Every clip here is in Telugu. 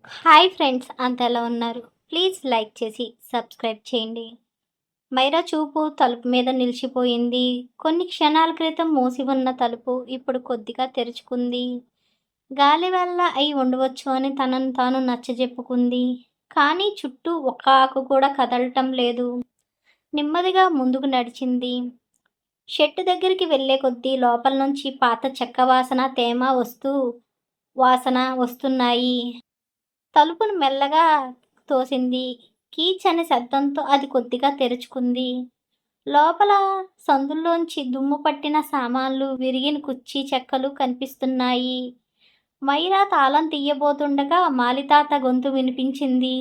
హాయ్ ఫ్రెండ్స్, అంత ఎలా ఉన్నారు? ప్లీజ్ లైక్ చేసి సబ్స్క్రైబ్ చేయండి. మైరా చూపు తలుపు మీద నిలిచిపోయింది. కొన్ని క్షణాల క్రితం మూసి ఉన్న తలుపు ఇప్పుడు కొద్దిగా తెరుచుకుంది. గాలి వల్ల అయి ఉండవచ్చు అని తనను తాను నచ్చజెప్పుకుంది. కానీ చుట్టూ ఒక్క ఆకు కూడా కదలటం లేదు. నెమ్మదిగా ముందుకు నడిచింది. షెట్టు దగ్గరికి వెళ్ళే కొద్దీ లోపల నుంచి పాత చెక్క వాసన, తేమ వాసన వస్తున్నాయి. తలుపును మెల్లగా తోసింది. కీచ్ అనే శబ్దంతో అది కొద్దిగా తెరుచుకుంది. లోపల సందుల్లోంచి దుమ్ము పట్టిన సామాన్లు, విరిగిన కుర్చీ చెక్కలు కనిపిస్తున్నాయి. మైరా తాళం తీయబోతుండగా మాలితాత గొంతు వినిపించింది.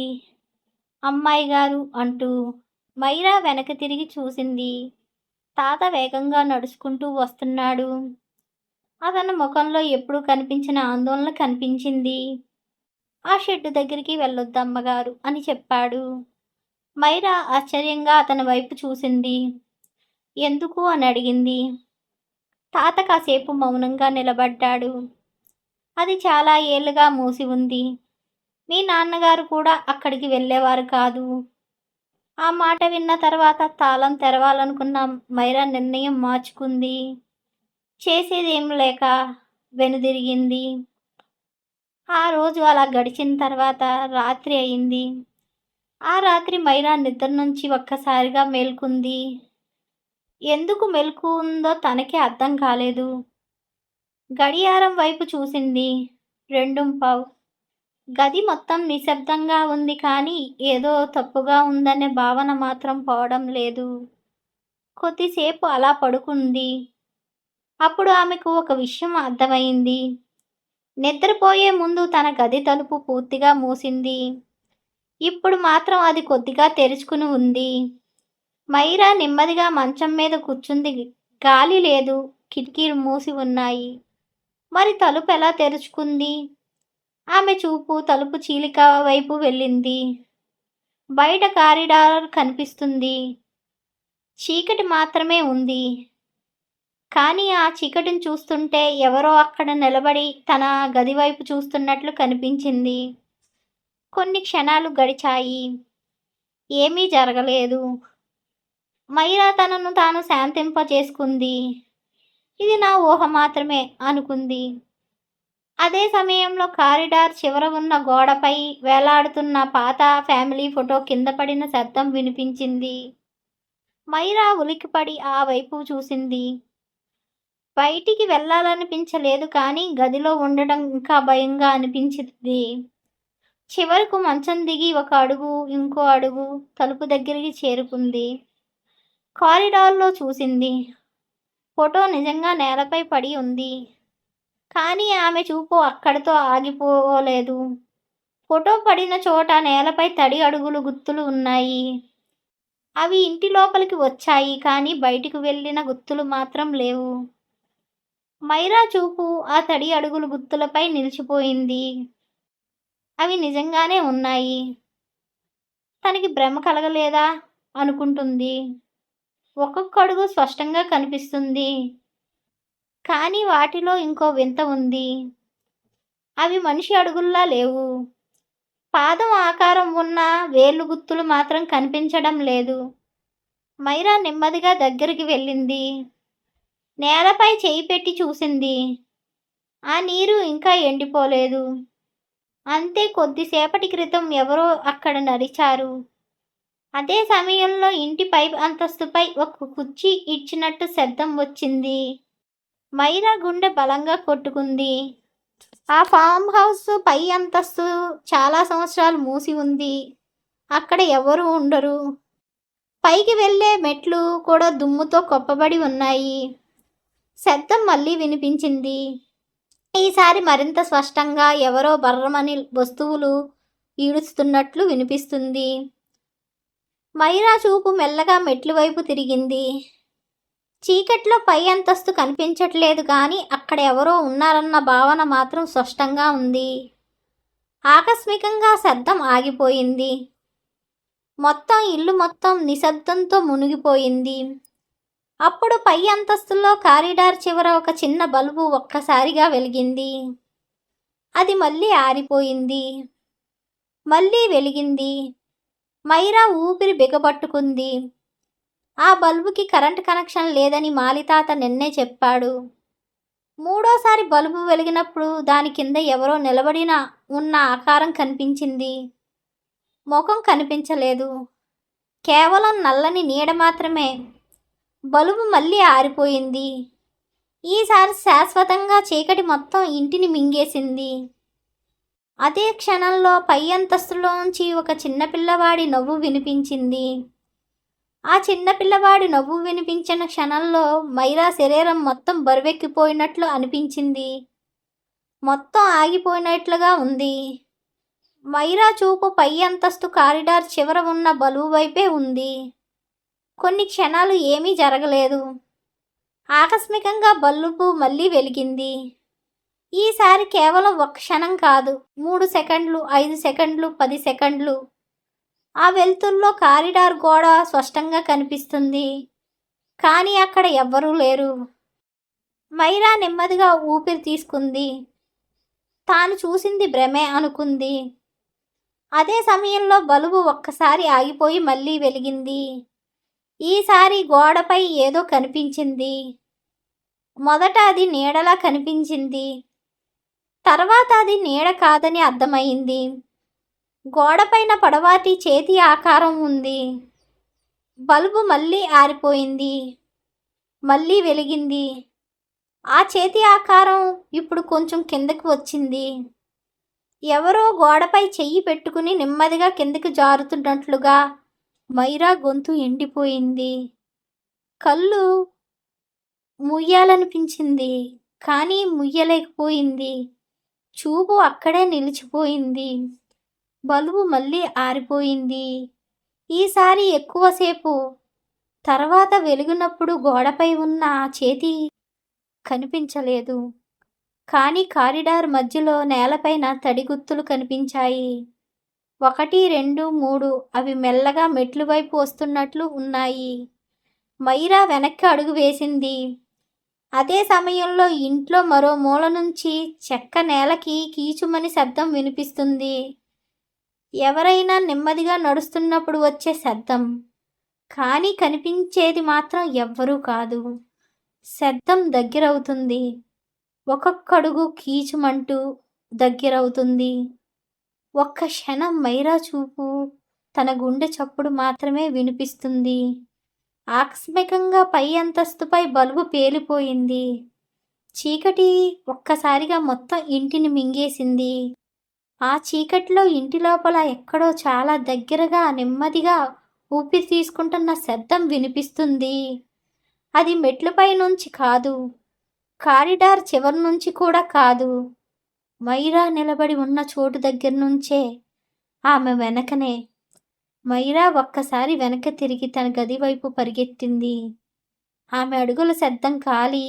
అమ్మాయిగారు అంటూ. మైరా వెనక్కి తిరిగి చూసింది. తాత వేగంగా నడుచుకుంటూ వస్తున్నాడు. అతని ముఖంలో ఎప్పుడూ కనిపించిన ఆందోళన కనిపించింది. ఆ షెడ్డు దగ్గరికి వెళ్ళొద్దు అమ్మగారు అని చెప్పాడు. మైరా ఆశ్చర్యంగా అతని వైపు చూసింది. ఎందుకు అని అడిగింది. తాత కాసేపు మౌనంగా నిలబడ్డాడు. అది చాలా ఏళ్ళుగా మూసి ఉంది. మీ నాన్నగారు కూడా అక్కడికి వెళ్ళేవారు కాదు. ఆ మాట విన్న తర్వాత తాళం తెరవాలనుకున్న మైరా నిర్ణయం మార్చుకుంది. చేసేదేం లేక వెనుదిరిగింది. ఆ రోజు అలా గడిచిన తర్వాత రాత్రి అయింది. ఆ రాత్రి మైరా నిద్ర నుంచి ఒక్కసారిగా మేల్కుంది. ఎందుకు మెలకువలో తనకే అర్థం కాలేదు. గడియారం వైపు చూసింది. 2:15. గది మొత్తం నిశ్శబ్దంగా ఉంది, కానీ ఏదో తప్పుగా ఉందనే భావన మాత్రం పోవడం లేదు. కొద్దిసేపు అలా పడుకుంది. అప్పుడు ఆమెకు ఒక విషయం అర్థమైంది. నిద్రపోయే ముందు తన గది తలుపు పూర్తిగా మూసింది. ఇప్పుడు మాత్రం అది కొద్దిగా తెరుచుకుని ఉంది. మైరా నెమ్మదిగా మంచం మీద కూర్చుంది. గాలి లేదు, కిటికీలు మూసి ఉన్నాయి. మరి తలుపు ఎలా తెరుచుకుంది? ఆమె చూపు తలుపు చీలిక వైపు వెళ్ళింది. బయట కారిడార్ కనిపిస్తుంది. చీకటి మాత్రమే ఉంది. కానీ ఆ చీకటిని చూస్తుంటే ఎవరో అక్కడ నిలబడి తన గది వైపు చూస్తున్నట్లు కనిపించింది. కొన్ని క్షణాలు గడిచాయి. ఏమీ జరగలేదు. మైరా తనను తాను శాంతింపజేసుకుంది. ఇది నా ఊహ మాత్రమే అనుకుంది. అదే సమయంలో కారిడార్ చివర ఉన్న గోడపై వేలాడుతున్న పాత ఫ్యామిలీ ఫోటో కింద పడిన శబ్దం వినిపించింది. మైరా ఉలిక్కిపడి ఆ వైపు చూసింది. బయటికి వెళ్ళాలనిపించలేదు, కానీ గదిలో ఉండడం ఇంకా భయంగా అనిపించింది. చివరకు మంచం దిగి ఒక అడుగు, ఇంకో అడుగు తలుపు దగ్గరికి చేరుకుంది. కారిడార్లో చూసింది. ఫోటో నిజంగా నేలపై పడి ఉంది. కానీ ఆమె చూపు అక్కడితో ఆగిపోలేదు. ఫోటో పడిన చోట నేలపై తడి అడుగులు గుర్తులు ఉన్నాయి. అవి ఇంటి లోపలికి వచ్చాయి, కానీ బయటికి వెళ్ళిన గుర్తులు మాత్రం లేవు. మైరా చూపు ఆ తడి అడుగులు గుర్తులపై నిలిచిపోయింది. అవి నిజంగానే ఉన్నాయి. తనకి భ్రమ కలగలేదా అనుకుంటుంది. ఒక్కొక్క అడుగు స్పష్టంగా కనిపిస్తుంది. కానీ వాటిలో ఇంకో వింత ఉంది. అవి మనిషి అడుగుల్లా లేవు. పాదం ఆకారం ఉన్న వేళ్ళు గుర్తులు మాత్రం కనిపించడం లేదు. మైరా నెమ్మదిగా దగ్గరికి వెళ్ళింది. నేలపై చేయి పెట్టి చూసింది. ఆ నీరు ఇంకా ఎండిపోలేదు. అంతే, కొద్దిసేపటి క్రితం ఎవరో అక్కడ నడిచారు. అదే సమయంలో ఇంటి పై అంతస్తుపై ఒక కుర్చీ ఇచ్చినట్టు శబ్దం వచ్చింది. మైరా గుండె బలంగా కొట్టుకుంది. ఆ ఫామ్ హౌస్ పై అంతస్తు చాలా సంవత్సరాలు మూసి ఉంది. అక్కడ ఎవరు ఉండరు. పైకి వెళ్ళే మెట్లు కూడా దుమ్ముతో కప్పబడి ఉన్నాయి. శబ్దం మళ్ళీ వినిపించింది. ఈసారి మరింత స్పష్టంగా ఎవరో బర్రమని వస్తువులు ఈడుస్తున్నట్లు వినిపిస్తుంది. మైరా చూపు మెల్లగా మెట్ల వైపు తిరిగింది. చీకట్లో పై అంతస్తు కనిపించట్లేదు, కానీ అక్కడ ఎవరో ఉన్నారన్న భావన మాత్రం స్పష్టంగా ఉంది. ఆకస్మికంగా శబ్దం ఆగిపోయింది. ఇల్లు మొత్తం నిశ్శబ్దంతో మునిగిపోయింది. అప్పుడు పై అంతస్తులో కారిడార్ చివర ఒక చిన్న బల్బు ఒక్కసారిగా వెలిగింది. అది మళ్ళీ ఆరిపోయింది. మళ్ళీ వెలిగింది. మైరా ఊపిరి బిగబట్టుకుంది. ఆ బల్బుకి కరెంట్ కనెక్షన్ లేదని మాలితాత నిన్నే చెప్పాడు. మూడోసారి బల్బు వెలిగినప్పుడు దాని కింద ఎవరో నిలబడిన ఉన్న ఆకారం కనిపించింది. ముఖం కనిపించలేదు. కేవలం నల్లని నీడ మాత్రమే. బల్బు మళ్ళీ ఆరిపోయింది. ఈసారి శాశ్వతంగా చీకటి మొత్తం ఇంటిని మింగేసింది. అదే క్షణంలో పై అంతస్తులోంచి ఒక చిన్నపిల్లవాడి నవ్వు వినిపించింది. ఆ చిన్నపిల్లవాడి నవ్వు వినిపించిన క్షణంలో మైరా శరీరం మొత్తం బరువెక్కిపోయినట్లు అనిపించింది. మొత్తం ఆగిపోయినట్లుగా ఉంది. మైరా చూపు పై అంతస్తు కారిడార్ చివర ఉన్న బల్బు వైపే ఉంది. కొన్ని క్షణాలు ఏమీ జరగలేదు. ఆకస్మికంగా బల్బు మళ్ళీ వెలిగింది. ఈసారి కేవలం 1 క్షణం కాదు, 3 సెకండ్లు, 5 సెకండ్లు, 10 సెకండ్లు. ఆ వెలుతుల్లో కారిడార్ గోడ స్పష్టంగా కనిపిస్తుంది. కానీ అక్కడ ఎవ్వరూ లేరు. మైరా నెమ్మదిగా ఊపిరి తీసుకుంది. తాను చూసింది భ్రమే అనుకుంది. అదే సమయంలో బల్బు ఒక్కసారి ఆగిపోయి మళ్ళీ వెలిగింది. ఈసారి గోడపై ఏదో కనిపించింది. మొదట అది నీడలా కనిపించింది. తర్వాత అది నీడ కాదని అర్థమైంది. గోడపైన పొడవాటి చేతి ఆకారం ఉంది. బల్బు మళ్ళీ ఆరిపోయింది. మళ్ళీ వెలిగింది. ఆ చేతి ఆకారం ఇప్పుడు కొంచెం కిందకు వచ్చింది. ఎవరో గోడపై చెయ్యి పెట్టుకుని నెమ్మదిగా కిందకి జారుతున్నట్లుగా. మైరా గొంతు ఎండిపోయింది. కళ్ళు ముయ్యాలనిపించింది, కానీ ముయ్యలేకపోయింది. చూపు అక్కడే నిలిచిపోయింది. బల్బు మళ్ళీ ఆరిపోయింది. ఈసారి ఎక్కువసేపు. తర్వాత వెలిగినప్పుడు గోడపై ఉన్న ఆ చేతి కనిపించలేదు. కానీ కారిడార్ మధ్యలో నేలపైన తడిగుత్తులు కనిపించాయి. 1, 2, 3 అవి మెల్లగా మెట్లు వైపు వస్తున్నట్లు ఉన్నాయి. మైరా వెనక్కి అడుగు వేసింది. అదే సమయంలో ఇంట్లో మరో మూల నుంచి చెక్క నేలకి కీచుమని శబ్దం వినిపిస్తుంది. ఎవరైనా నెమ్మదిగా నడుస్తున్నప్పుడు వచ్చే శబ్దం. కానీ కనిపించేది మాత్రం ఎవ్వరూ కాదు. శబ్దం దగ్గరవుతుంది. ఒక్కొక్కడుగు కీచుమంటూ దగ్గరవుతుంది. ఒక్క క్షణం మైరా చూపు తన గుండె చప్పుడు మాత్రమే వినిపిస్తుంది. ఆకస్మికంగా పై అంతస్తుపై బల్బు పేలిపోయింది. చీకటి ఒక్కసారిగా మొత్తం ఇంటిని మింగేసింది. ఆ చీకటిలో ఇంటి లోపల ఎక్కడో చాలా దగ్గరగా నెమ్మదిగా ఊపిరి తీసుకుంటున్న శబ్దం వినిపిస్తుంది. అది మెట్లపై నుంచి కాదు, కారిడార్ చివరి నుంచి కూడా కాదు. మైరా నిలబడి ఉన్న చోటు దగ్గర నుంచే, ఆమె వెనకనే. మైరా ఒక్కసారి వెనక తిరిగి తన గది వైపు పరిగెత్తింది. ఆమె అడుగుల శబ్దం ఖాళీ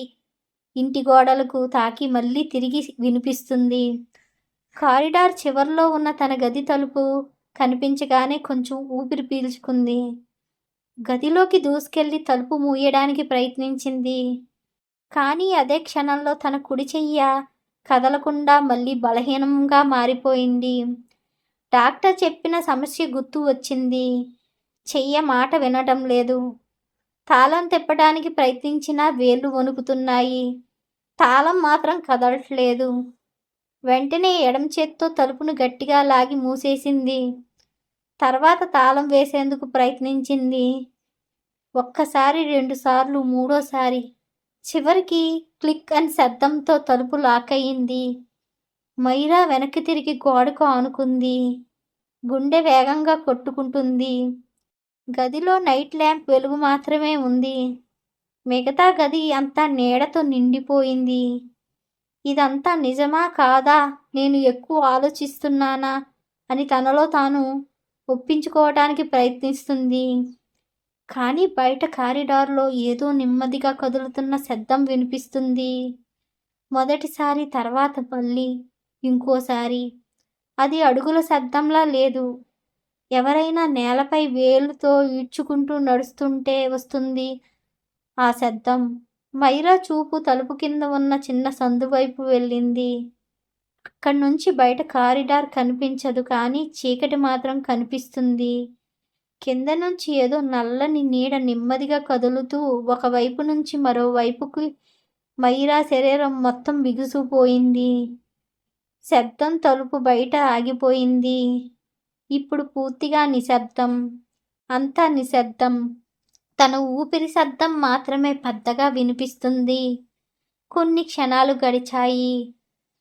ఇంటి గోడలకు తాకి మళ్ళీ తిరిగి వినిపిస్తుంది. కారిడార్ చివర్లో ఉన్న తన గది తలుపు కనిపించగానే కొంచెం ఊపిరి పీల్చుకుంది. గదిలోకి దూసుకెళ్లి తలుపు మూయడానికి ప్రయత్నించింది. కానీ అదే క్షణంలో తన కుడి చెయ్య కదలకుండా మళ్ళీ బలహీనంగా మారిపోయింది. డాక్టర్ చెప్పిన సమస్య గుర్తు వచ్చింది. చెయ్య మాట వినటం లేదు. తాళం తిప్పడానికి ప్రయత్నించినా వేళ్ళు వణుకుతున్నాయి. తాళం మాత్రం కదలట్లేదు. వెంటనే ఎడమ చేత్తో తలుపును గట్టిగా లాగి మూసేసింది. తర్వాత తాళం వేసేందుకు ప్రయత్నించింది. ఒక్కసారి, 2 సార్లు, మూడోసారి. చివరికి క్లిక్ అని శబ్దంతో తలుపు లాక్ అయింది. మైరా వెనక్కి తిరిగి గోడకు ఆనుకుంది. గుండె వేగంగా కొట్టుకుంటుంది. గదిలో నైట్ ల్యాంప్ వెలుగు మాత్రమే ఉంది. మిగతా గది అంతా నీడతో నిండిపోయింది. ఇదంతా నిజమా కాదా, నేను ఎక్కువ ఆలోచిస్తున్నానా అని తనలో తాను ఒప్పించుకోవటానికి ప్రయత్నిస్తుంది. కానీ బయట కారిడార్లో ఏదో నెమ్మదిగా కదులుతున్న శబ్దం వినిపిస్తుంది. మొదటిసారి, తర్వాత మళ్ళీ ఇంకోసారి. అది అడుగుల శబ్దంలా లేదు. ఎవరైనా నేలపై వేలుతో ఈడ్చుకుంటూ నడుస్తుంటే వస్తుంది ఆ శబ్దం. మైరా చూపు తలుపు కింద ఉన్న చిన్న సందు వైపు వెళ్ళింది. అక్కడి నుంచి బయట కారిడార్ కనిపించదు, కానీ చీకటి మాత్రం కనిపిస్తుంది. కింద నుంచి ఏదో నల్లని నీడ నెమ్మదిగా కదులుతూ ఒకవైపు నుంచి మరోవైపుకి మైరా శరీరం మొత్తం బిగుసుకుపోయింది. శబ్దం తలుపు బయట ఆగిపోయింది. ఇప్పుడు పూర్తిగా నిశ్శబ్దం. అంతా నిశ్శబ్దం. తన ఊపిరి శబ్దం మాత్రమే పెద్దగా వినిపిస్తుంది. కొన్ని క్షణాలు గడిచాయి.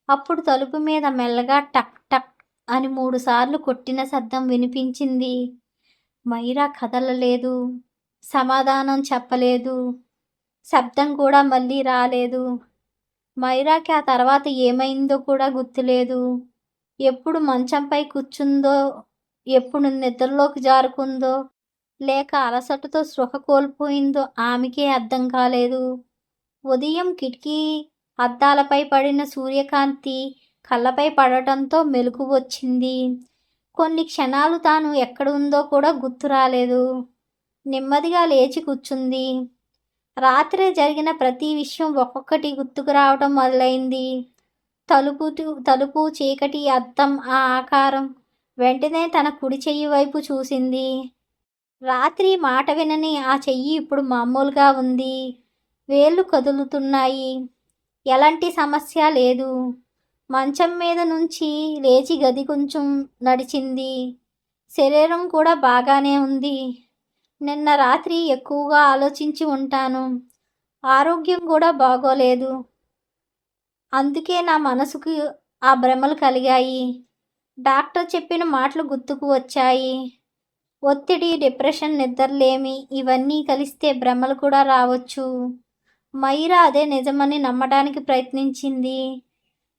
అప్పుడు తలుపు మీద మెల్లగా టక్ టక్ అని 3 సార్లు కొట్టిన శబ్దం వినిపించింది. మైరా కదలలేదు, సమాధానం చెప్పలేదు. శబ్దం కూడా మళ్ళీ రాలేదు. మైరాకి ఆ తర్వాత ఏమైందో కూడా గుర్తులేదు. ఎప్పుడు మంచంపై కూర్చుందో, ఎప్పుడు నిద్రలోకి జారుకుందో, లేక అలసటతో స్పృహ కోల్పోయిందో ఆమెకే అర్థం కాలేదు. ఉదయం కిటికీ అద్దాలపై పడిన సూర్యకాంతి కళ్ళపై పడటంతో మెలకువ వచ్చింది. కొన్ని క్షణాలు తాను ఎక్కడ ఉందో కూడా గుర్తు రాలేదు. నెమ్మదిగా లేచి కూర్చుంది. రాత్రి జరిగిన ప్రతి విషయం ఒక్కొక్కటి గుర్తుకు రావటం మొదలైంది. తలుపు, చీకటి, అద్దం, ఆ ఆకారం. వెంటనే తన కుడి చెయ్యి వైపు చూసింది. రాత్రి మాట వినని ఆ చెయ్యి ఇప్పుడు మామూలుగా ఉంది. వేళ్ళు కదులుతున్నాయి. ఎలాంటి సమస్య లేదు. మంచం మీద నుంచి లేచి గది కొంచెం నడిచింది. శరీరం కూడా బాగానే ఉంది. నిన్న రాత్రి ఎక్కువగా ఆలోచించి ఉంటాను. ఆరోగ్యం కూడా బాగోలేదు. అందుకే నా మనసుకు ఆ భ్రమలు కలిగాయి. డాక్టర్ చెప్పిన మాటలు గుర్తుకు వచ్చాయి. ఒత్తిడి, డిప్రెషన్, నిద్రలేమి ఇవన్నీ కలిస్తే భ్రమలు కూడా రావచ్చు. మైరా అదే నిజమని నమ్మడానికి ప్రయత్నించింది.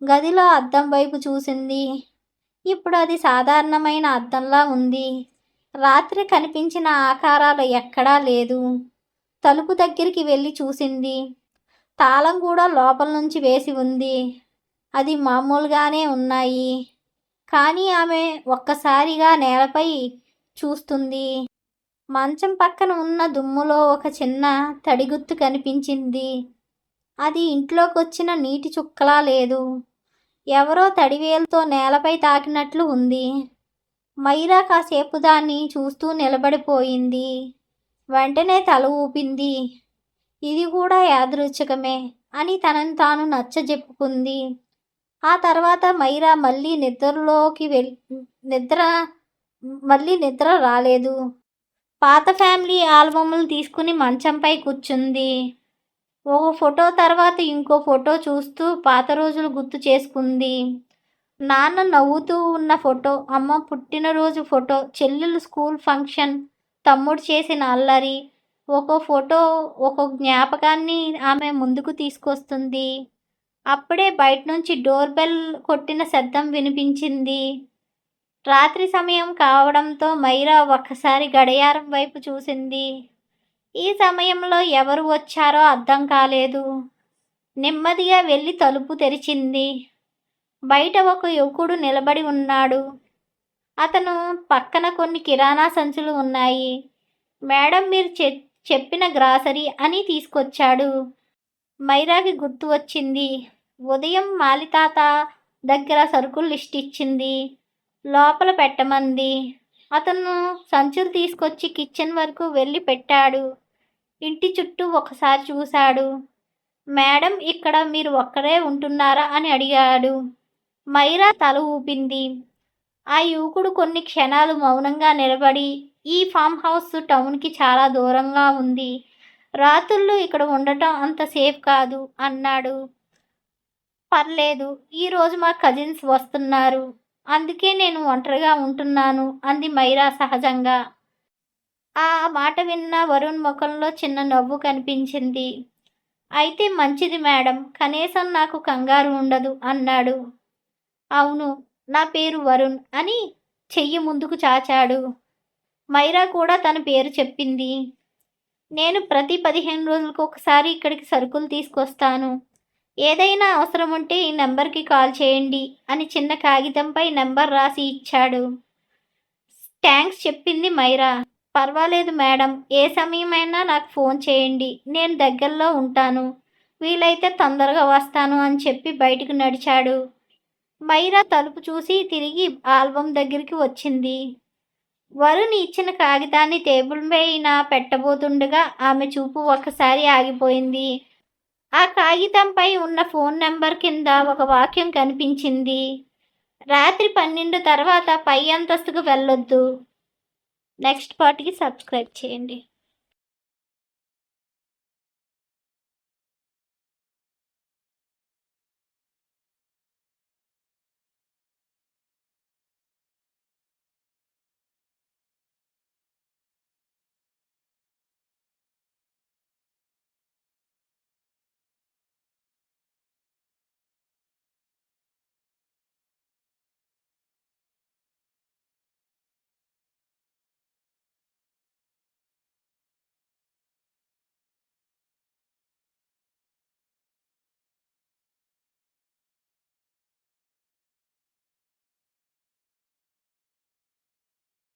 గదిలో అద్దం వైపు చూసింది. ఇప్పుడు అది సాధారణమైన అద్దంలా ఉంది. రాత్రి కనిపించిన ఆకారాలు ఎక్కడా లేదు. తలుపు దగ్గరికి వెళ్ళి చూసింది. తాళం కూడా లోపల నుంచి వేసి ఉంది. అది మామూలుగానే ఉన్నాయి. కానీ ఆమె ఒక్కసారిగా నేలపై చూస్తుంది. మంచం పక్కన ఉన్న దుమ్ములో ఒక చిన్న తడిగుత్తు కనిపించింది. అది ఇంట్లోకొచ్చిన నీటి చుక్కలా లేదు. ఎవరో తడివేలుతో నేలపై తాకినట్లు ఉంది. మైరా కాసేపు దాన్ని చూస్తూ నిలబడిపోయింది. వెంటనే తల ఊపింది. ఇది కూడా యాదృచ్ఛికమే అని తనను తాను నచ్చజెప్పుకుంది. ఆ తర్వాత మైరా మళ్ళీ నిద్ర రాలేదు. పాత ఫ్యామిలీ ఆల్బమ్లు తీసుకుని మంచంపై కూర్చుంది. ఒక ఫోటో తర్వాత ఇంకో ఫోటో చూస్తూ పాత రోజులు గుర్తు చేసుకుంది. నాన్న నవ్వుతూ ఉన్న ఫోటో, అమ్మ పుట్టినరోజు ఫోటో, చెల్లెలు స్కూల్ ఫంక్షన్, తమ్ముడు చేసిన అల్లరి. ఒక్కో ఫోటో ఒక్కో జ్ఞాపకాన్ని ఆమె ముందుకు తీసుకొస్తుంది. అప్పుడే బయట నుంచి డోర్ బెల్ కొట్టిన శబ్దం వినిపించింది. రాత్రి సమయం కావడంతో మైరా ఒక్కసారి గడియారం వైపు చూసింది. ఈ సమయంలో ఎవరు వచ్చారో అర్థం కాలేదు. నెమ్మదిగా వెళ్ళి తలుపు తెరిచింది. బయట ఒక యువకుడు నిలబడి ఉన్నాడు. అతను పక్కన కొన్ని కిరాణా సంచులు ఉన్నాయి. మేడం, మీరు చెప్పిన గ్రాసరీ అని తీసుకొచ్చాడు. మైరాకి గుర్తు వచ్చింది. ఉదయం మాలితాత దగ్గర సరుకుల లిస్ట్ ఇచ్చింది. లోపల పెట్టమంది. అతను సంచులు తీసుకొచ్చి కిచెన్ వరకు వెళ్ళి పెట్టాడు. ఇంటి చుట్టూ ఒకసారి చూశాడు. మేడం, ఇక్కడ మీరు ఒక్కరే ఉంటున్నారా అని అడిగాడు. మైరా తల ఊపింది. ఆ యువకుడు కొన్ని క్షణాలు మౌనంగా నిలబడి, ఈ ఫామ్ హౌస్ టౌన్కి చాలా దూరంగా ఉంది. రాత్రుళ్ళు ఇక్కడ ఉండటం అంత సేఫ్ కాదు అన్నాడు. పర్లేదు, ఈరోజు మా కజిన్స్ వస్తున్నారు, అందుకే నేను ఒంటరిగా ఉంటున్నాను అంది మైరా సహజంగా. ఆ మాట విన్న వరుణ్ ముఖంలో చిన్న నవ్వు కనిపించింది. అయితే మంచిది మేడం, కనీసం నాకు కంగారు ఉండదు అన్నాడు. అవును, నా పేరు వరుణ్ అని చెయ్యి ముందుకు చాచాడు. మైరా కూడా తన పేరు చెప్పింది. నేను ప్రతి 15 రోజులకు ఒకసారి ఇక్కడికి సరుకులు తీసుకొస్తాను. ఏదైనా అవసరం ఉంటే ఈ నెంబర్కి కాల్ చేయండి అని చిన్న కాగితంపై నెంబర్ రాసి ఇచ్చాడు. థ్యాంక్స్ చెప్పింది మైరా. పర్వాలేదు మేడం, ఏ సమయమైనా నాకు ఫోన్ చేయండి, నేను దగ్గరలో ఉంటాను, వీలైతే తొందరగా వస్తాను అని చెప్పి బయటకు నడిచాడు. మైరా తలుపు చూసి తిరిగి ఆల్బమ్ దగ్గరికి వచ్చింది. వరుణ్ ఇచ్చిన కాగితాన్ని టేబుల్ పైన పెట్టబోతుండగా ఆమె చూపు ఒక్కసారి ఆగిపోయింది. ఆ కాగితంపై ఉన్న ఫోన్ నెంబర్ కింద ఒక వాక్యం కనిపించింది. రాత్రి 12 తర్వాత పై అంతస్తుకు వెళ్ళొద్దు. నెక్స్ట్ పార్ట్కి సబ్స్క్రైబ్ చేయండి.